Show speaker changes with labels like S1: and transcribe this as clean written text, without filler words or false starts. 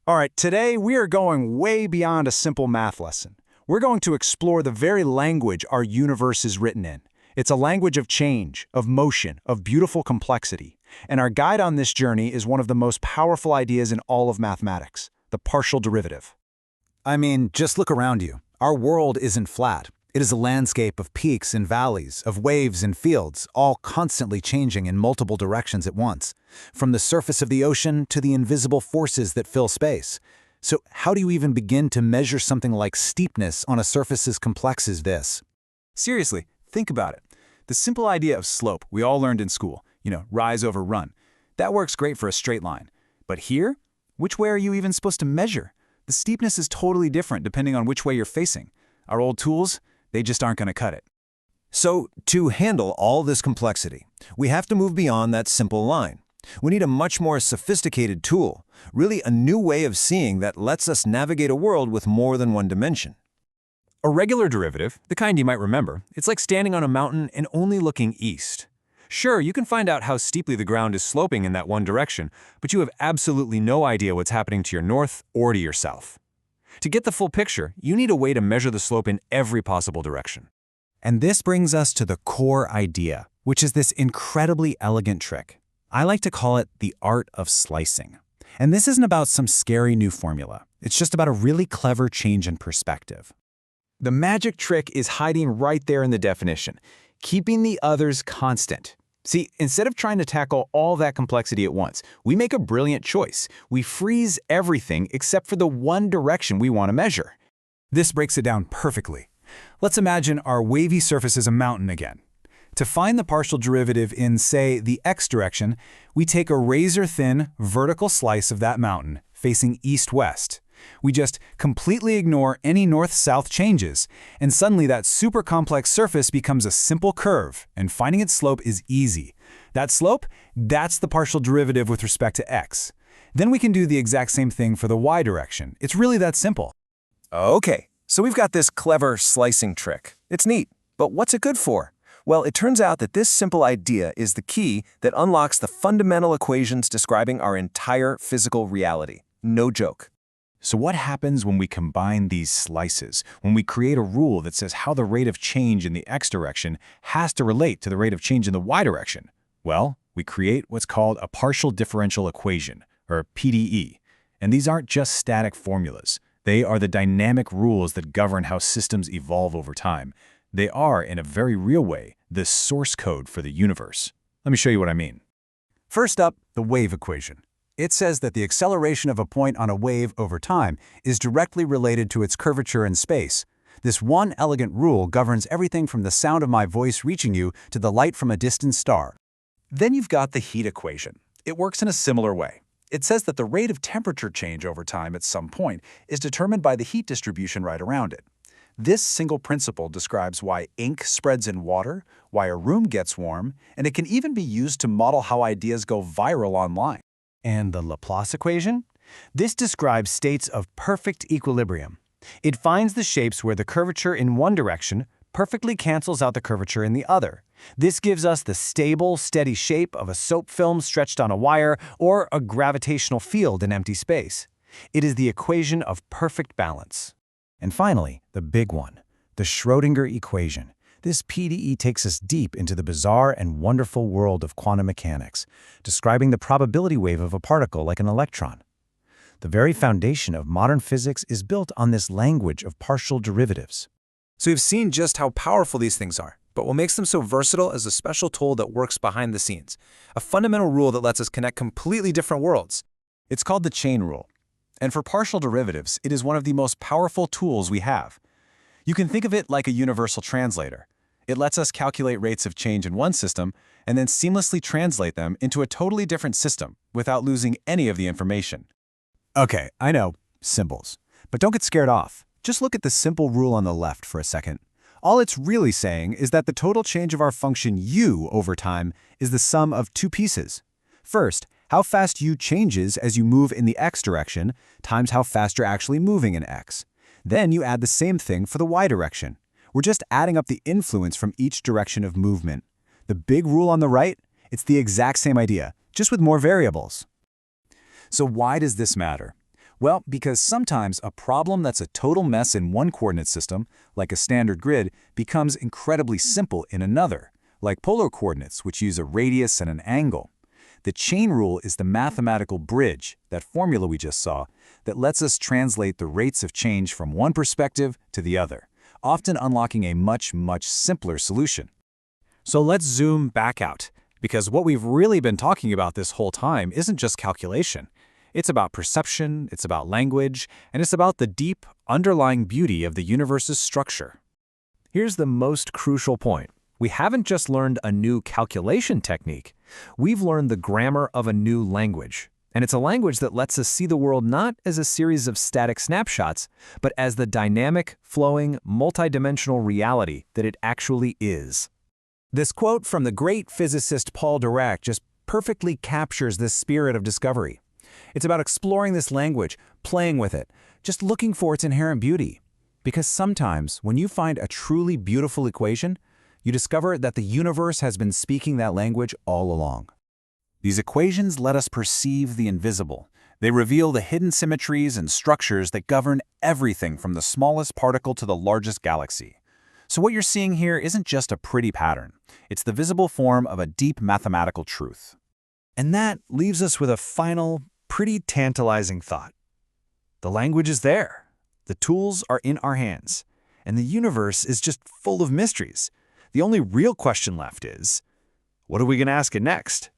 S1: All right, today we are going way beyond a simple math lesson. We're going to explore the very language our universe is written in. It's a language of change, of motion, of beautiful complexity. And our guide on this journey is one of the most powerful ideas in all of mathematics, the partial derivative.
S2: I mean, just look around you. Our world isn't flat. It is a landscape of peaks and valleys, of waves and fields, all constantly changing in multiple directions at once, from the surface of the ocean to the invisible forces that fill space. So how do you even begin to measure something like steepness on a surface as complex as this?
S1: Seriously, think about it. The simple idea of slope we all learned in school, rise over run, that works great for a straight line. But here, which way are you even supposed to measure? The steepness is totally different depending on which way you're facing. Our old tools, they just aren't going to cut it.
S3: So, to handle all this complexity, we have to move beyond that simple line. We need a much more sophisticated tool, really a new way of seeing that lets us navigate a world with more than one dimension.
S1: A regular derivative, the kind you might remember, it's like standing on a mountain and only looking east. Sure, you can find out how steeply the ground is sloping in that one direction, but you have absolutely no idea what's happening to your north or to your south. To get the full picture, you need a way to measure the slope in every possible direction.
S2: And this brings us to the core idea, which is this incredibly elegant trick. I like to call it the art of slicing. And this isn't about some scary new formula. It's just about a really clever change in perspective.
S4: The magic trick is hiding right there in the definition, keeping the others constant. See, instead of trying to tackle all that complexity at once, we make a brilliant choice. We freeze everything except for the one direction we want to measure.
S1: This breaks it down perfectly. Let's imagine our wavy surface is a mountain again. To find the partial derivative in, say, the x direction, we take a razor-thin vertical slice of that mountain, facing east-west. We just completely ignore any north-south changes, and suddenly that super complex surface becomes a simple curve, and finding its slope is easy. That slope, that's the partial derivative with respect to x. Then we can do the exact same thing for the y direction. It's really that simple.
S3: Okay, so we've got this clever slicing trick. It's neat, but what's it good for? Well, it turns out that this simple idea is the key that unlocks the fundamental equations describing our entire physical reality. No joke.
S2: So what happens when we combine these slices, when we create a rule that says how the rate of change in the x direction has to relate to the rate of change in the y direction? Well, we create what's called a partial differential equation, or PDE. And these aren't just static formulas. They are the dynamic rules that govern how systems evolve over time. They are, in a very real way, the source code for the universe. Let me show you what I mean.
S1: First up, the wave equation. It says that the acceleration of a point on a wave over time is directly related to its curvature in space. This one elegant rule governs everything from the sound of my voice reaching you to the light from a distant star. Then you've got the heat equation. It works in a similar way. It says that the rate of temperature change over time at some point is determined by the heat distribution right around it. This single principle describes why ink spreads in water, why a room gets warm, and it can even be used to model how ideas go viral online. And the Laplace equation? This describes states of perfect equilibrium. It finds the shapes where the curvature in one direction perfectly cancels out the curvature in the other. This gives us the stable, steady shape of a soap film stretched on a wire or a gravitational field in empty space. It is the equation of perfect balance.
S2: And finally, the big one, the Schrödinger equation. This PDE takes us deep into the bizarre and wonderful world of quantum mechanics, describing the probability wave of a particle like an electron. The very foundation of modern physics is built on this language of partial derivatives.
S3: So we've seen just how powerful these things are, but what makes them so versatile is a special tool that works behind the scenes, a fundamental rule that lets us connect completely different worlds.
S1: It's called the chain rule. And for partial derivatives, it is one of the most powerful tools we have. You can think of it like a universal translator. It lets us calculate rates of change in one system and then seamlessly translate them into a totally different system without losing any of the information. Okay, I know, symbols. But don't get scared off. Just look at the simple rule on the left for a second. All it's really saying is that the total change of our function u over time is the sum of two pieces. First, how fast u changes as you move in the x direction times how fast you're actually moving in x. Then you add the same thing for the y direction. We're just adding up the influence from each direction of movement. The big rule on the right, it's the exact same idea, just with more variables. So why does this matter? Well, because sometimes a problem that's a total mess in one coordinate system, like a standard grid, becomes incredibly simple in another, like polar coordinates, which use a radius and an angle. The chain rule is the mathematical bridge, that formula we just saw, that lets us translate the rates of change from one perspective to the other, often unlocking a much, much simpler solution.
S2: So let's zoom back out, because what we've really been talking about this whole time isn't just calculation. It's about perception, it's about language, and it's about the deep, underlying beauty of the universe's structure. Here's the most crucial point. We haven't just learned a new calculation technique. We've learned the grammar of a new language. And it's a language that lets us see the world not as a series of static snapshots, but as the dynamic, flowing, multidimensional reality that it actually is.
S1: This quote from the great physicist Paul Dirac just perfectly captures this spirit of discovery. It's about exploring this language, playing with it, just looking for its inherent beauty. Because sometimes, when you find a truly beautiful equation, you discover that the universe has been speaking that language all along.
S2: These equations let us perceive the invisible. They reveal the hidden symmetries and structures that govern everything from the smallest particle to the largest galaxy. So what you're seeing here isn't just a pretty pattern. It's the visible form of a deep mathematical truth.
S4: And that leaves us with a final, pretty tantalizing thought. The language is there. The tools are in our hands. And the universe is just full of mysteries. The only real question left is, what are we going to ask it next?